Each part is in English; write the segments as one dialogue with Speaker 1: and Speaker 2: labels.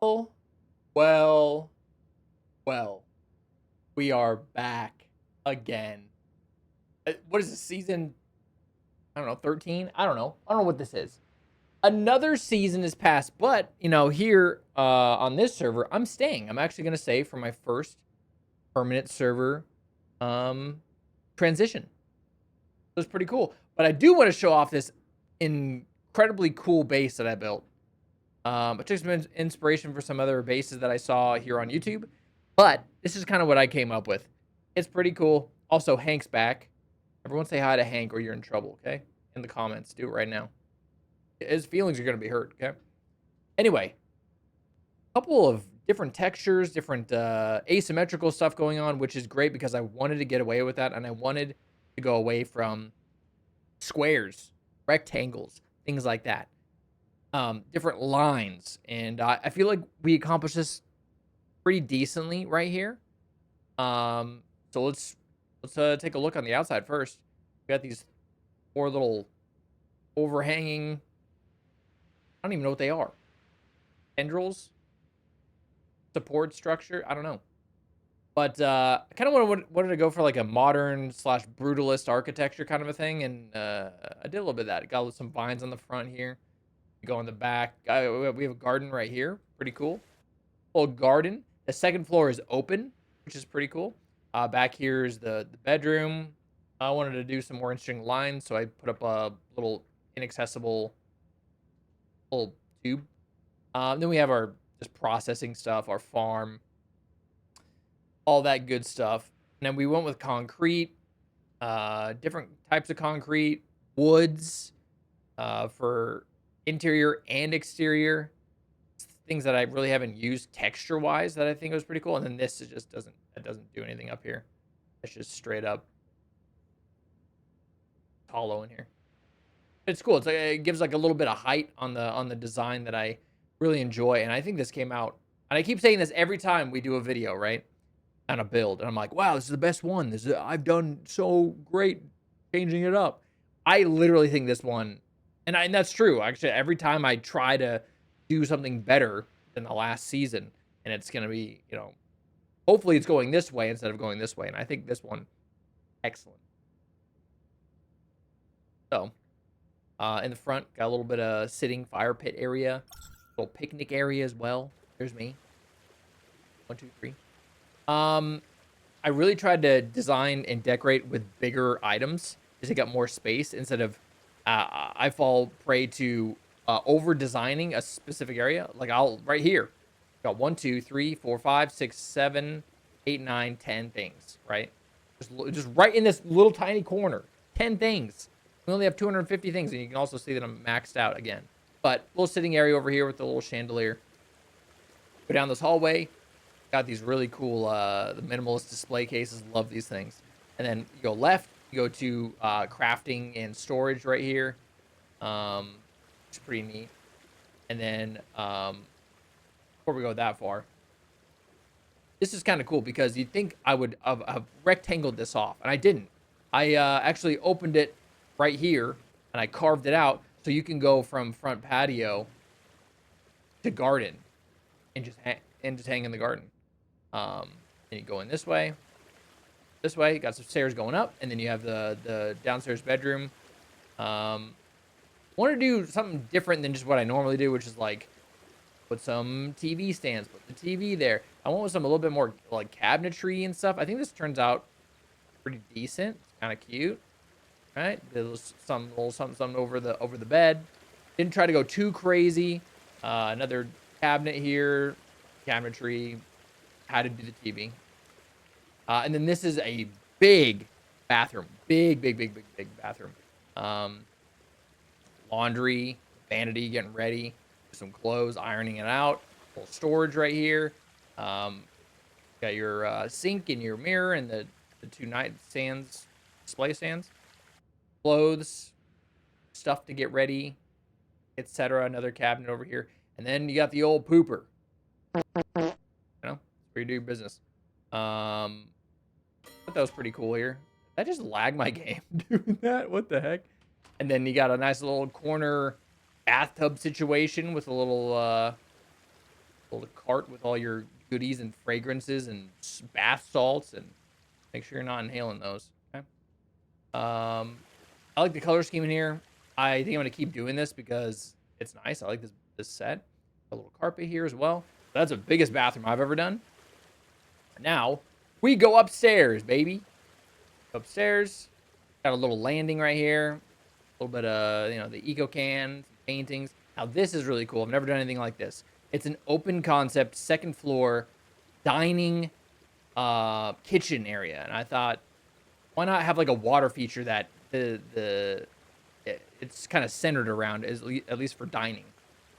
Speaker 1: Well, well, well, we are back again. What is this season? I don't know, 13? I don't know what this is. Another season has passed, but here on this server, I'm staying. I'm actually gonna stay for my first permanent server um transition. So it's pretty cool. But I do want to show off this incredibly cool base that I built. I took some inspiration for some other bases that I saw here on YouTube, but this is kind of what I came up with. It's pretty cool. Also, Hank's back. Everyone say hi to Hank or you're in trouble, okay? In the comments. Do it right now. His feelings are going to be hurt, okay? Anyway, a couple of different textures, different asymmetrical stuff going on, which is great because I wanted to get away with that and I wanted to go away from squares, rectangles, things like that. Different lines, and I feel like we accomplished this pretty decently right here. So let's take a look on the outside first. We got these four little overhanging. I don't even know what they are. Tendrils, support structure. I don't know, but I kind of wanted to go for like a modern slash brutalist architecture kind of a thing, and I did a little bit of that. Got some vines on the front here. Go in the back. We have a garden right here. Pretty cool. Little garden. The second floor is open, which is pretty cool. Back here is the bedroom. I wanted to do some more interesting lines, so I put up a little inaccessible little tube. Then we have our just processing stuff, our farm, all that good stuff. And then we went with concrete, different types of concrete, woods for interior and exterior. Things that I really haven't used texture wise that I think was pretty cool. And then this is just doesn't do anything up here. It's just straight up hollow in here. It's cool. It's like it gives like a little bit of height on the design that I really enjoy. And I think this came out. And I keep saying this every time we do a video, right? On a build, and I'm like, wow, this is the best one. I've done so great changing it up. I literally think this one, and that's true. Actually, every time I try to do something better than the last season, and it's gonna be, hopefully it's going this way instead of going this way. And I think this one, excellent. So, in the front, got a little bit of sitting fire pit area, little picnic area as well. There's me. 1, 2, 3. I really tried to design and decorate with bigger items to take up more space instead of I fall prey to over designing a specific area. Like I'll right here got 1, 2, 3, 4, 5, 6, 7, 8, 9, 10 things, right? Just right in this little tiny corner. 10 things. We only have 250 things, and you can also see that I'm maxed out again. But little sitting area over here with the little chandelier. Go down this hallway. Got these really cool the minimalist display cases. Love these things. And then you go left, you go to crafting and storage right here. It's pretty neat. And then before we go that far, this is kind of cool because you'd think I would have rectangled this off, and I didn't. I actually opened it right here, and I carved it out so you can go from front patio to garden and just hang in the garden. And you go in this way, you got some stairs going up, and then you have the downstairs bedroom. Want to do something different than just what I normally do, which is like put some TV stands, put the TV there. I went with some a little bit more like cabinetry and stuff. I think this turns out pretty decent. It's kind of cute, right? There's some little something over the bed. Didn't try to go too crazy. Another cabinet here, cabinetry. How to do the TV. And then this is a big bathroom. Big bathroom. Laundry, vanity, getting ready. Some clothes, ironing it out. A little storage right here. Got your sink and your mirror and the two nightstands, display stands. Clothes, stuff to get ready, etc. Another cabinet over here. And then you got the old pooper. Where you do your business. I thought that was pretty cool here. Did I just lag my game doing that? What the heck? And then you got a nice little corner bathtub situation with a little little cart with all your goodies and fragrances and bath salts, and make sure you're not inhaling those. Okay. I like the color scheme in here. I think I'm gonna keep doing this because it's nice. I like this set. A little carpet here as well. That's the biggest bathroom I've ever done. Now we go upstairs, baby. Upstairs, got a little landing right here. A little bit of the eco can, some paintings. Now this is really cool. I've never done anything like this. It's an open concept second floor dining kitchen area, and I thought, why not have like a water feature that it's kind of centered around, at least for dining.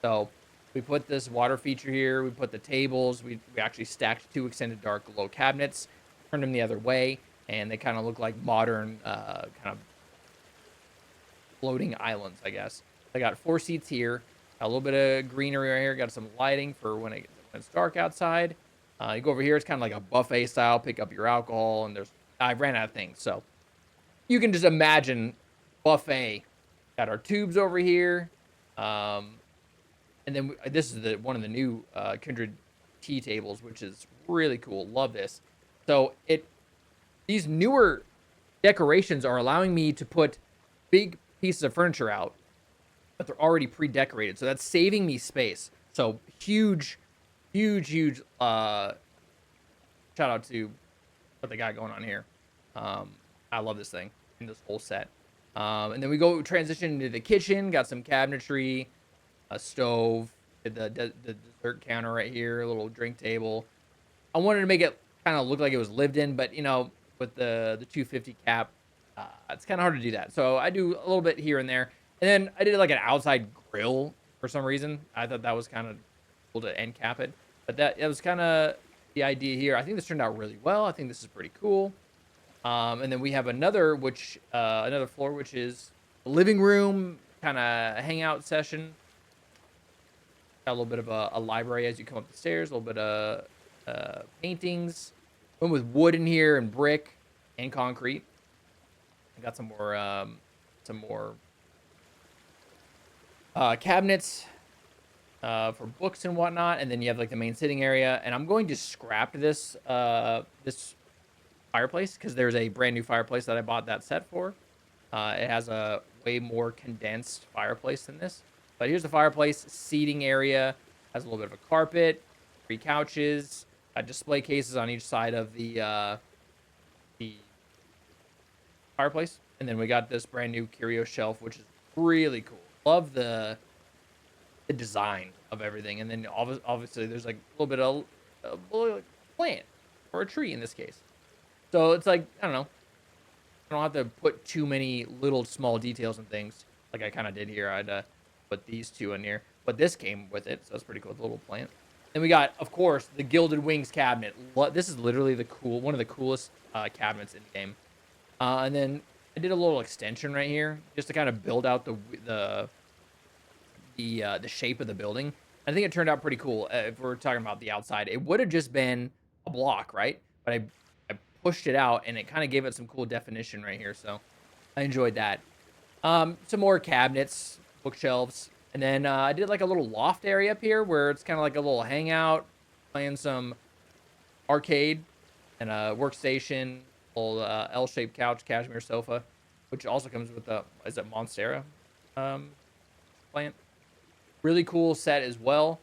Speaker 1: So we put this water feature here. We put the tables. We actually stacked 2 extended dark glow cabinets, turned them the other way, and they kind of look like modern kind of floating islands, I guess. I got 4 seats here, a little bit of greenery right here. Got some lighting for when it's dark outside. You go over here, it's kind of like a buffet style. Pick up your alcohol, and I ran out of things, so you can just imagine buffet. Got our tubes over here, and then this is one of the new Kindred tea tables, which is really cool. Love this. So these newer decorations are allowing me to put big pieces of furniture out, but they're already pre-decorated, so that's saving me space. So huge shout out to what they got going on here. I love this thing and this whole set. And then we transition into the kitchen. Got some cabinetry, a stove, the dessert counter right here, a little drink table. I wanted to make it kind of look like it was lived in, but with the 250 cap, it's kind of hard to do that. So I do a little bit here and there. And then I did like an outside grill for some reason. I thought that was kind of cool to end cap it. But that was kind of the idea here. I think this turned out really well. I think this is pretty cool. And then we have another floor, which is a living room, kind of hangout session. Got a little bit of a library as you come up the stairs, a little bit of paintings. Went with wood in here and brick and concrete. I got some more cabinets for books and whatnot, and then you have like the main sitting area. And I'm going to scrap this fireplace because there's a brand new fireplace that I bought that set for. It has a way more condensed fireplace than this. But here's the fireplace. Seating area has a little bit of a carpet, 3 couches, display cases on each side of the fireplace, and then we got this brand new curio shelf, which is really cool. Love the design of everything, and then obviously there's like a little bit of a plant or a tree in this case. So it's like, I don't know. I don't have to put too many little small details and things like I kind of did here. I had to put these 2 in here, but this came with it, so that's pretty cool. The little plant. Then we got, of course, the Gilded Wings cabinet. This is literally one of the coolest cabinets in the game. And then I did a little extension right here just to kind of build out the shape of the building. I think it turned out pretty cool. If we're talking about the outside, it would have just been a block, right? But I pushed it out, and it kind of gave it some cool definition right here. So I enjoyed that. Some more cabinets, bookshelves. And then I did like a little loft area up here where it's kind of like a little hangout, playing some arcade and a workstation, little L-shaped couch, cashmere sofa, which also comes with is it Monstera plant. Really cool set as well.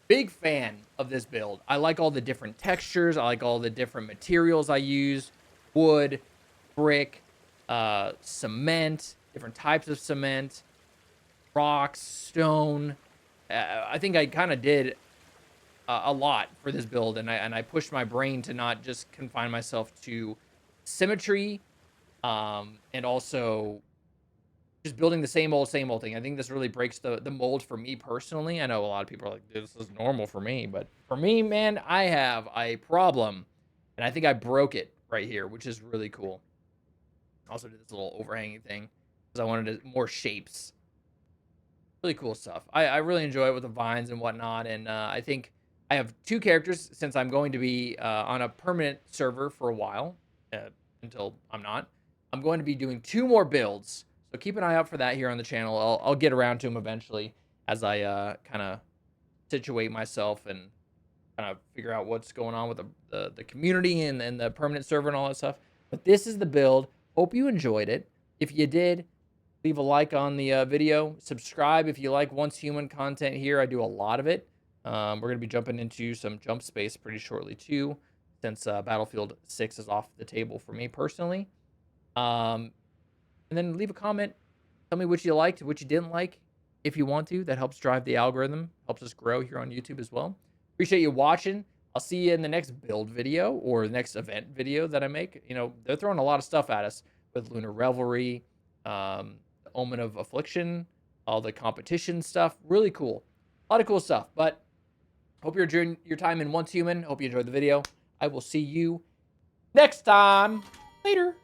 Speaker 1: Big fan of this build. I like all the different textures. I like all the different materials I use. Wood, brick, cement, different types of cement, rocks, stone. I think I kind of did a lot for this build, and I pushed my brain to not just confine myself to symmetry, and also just building the same old thing. I think this really breaks the mold for me personally. I know a lot of people are like, this is normal for me, but for me, man, I have a problem, and I think I broke it right here, which is really cool. Also did this little overhanging thing because I wanted more shapes. Really cool stuff. I really enjoy it with the vines and whatnot, and I think I have 2 characters since I'm going to be on a permanent server for a while, until I'm not. I'm going to be doing 2 more builds, so keep an eye out for that here on the channel. I'll get around to them eventually as I kind of situate myself and kind of figure out what's going on with the community and the permanent server and all that stuff. But this is the build. Hope you enjoyed it. If you did, leave a like on the video. Subscribe if you like Once Human content here. I do a lot of it. We're going to be jumping into some jump space pretty shortly too, since Battlefield 6 is off the table for me personally. And then leave a comment. Tell me what you liked, what you didn't like, if you want to. That helps drive the algorithm, helps us grow here on YouTube as well. Appreciate you watching. I'll see you in the next build video or the next event video that I make. You know, they're throwing a lot of stuff at us with Lunar Revelry, the Omen of Affliction, all the competition stuff. Really cool. A lot of cool stuff. But hope you're enjoying your time in Once Human. Hope you enjoyed the video. I will see you next time. Later.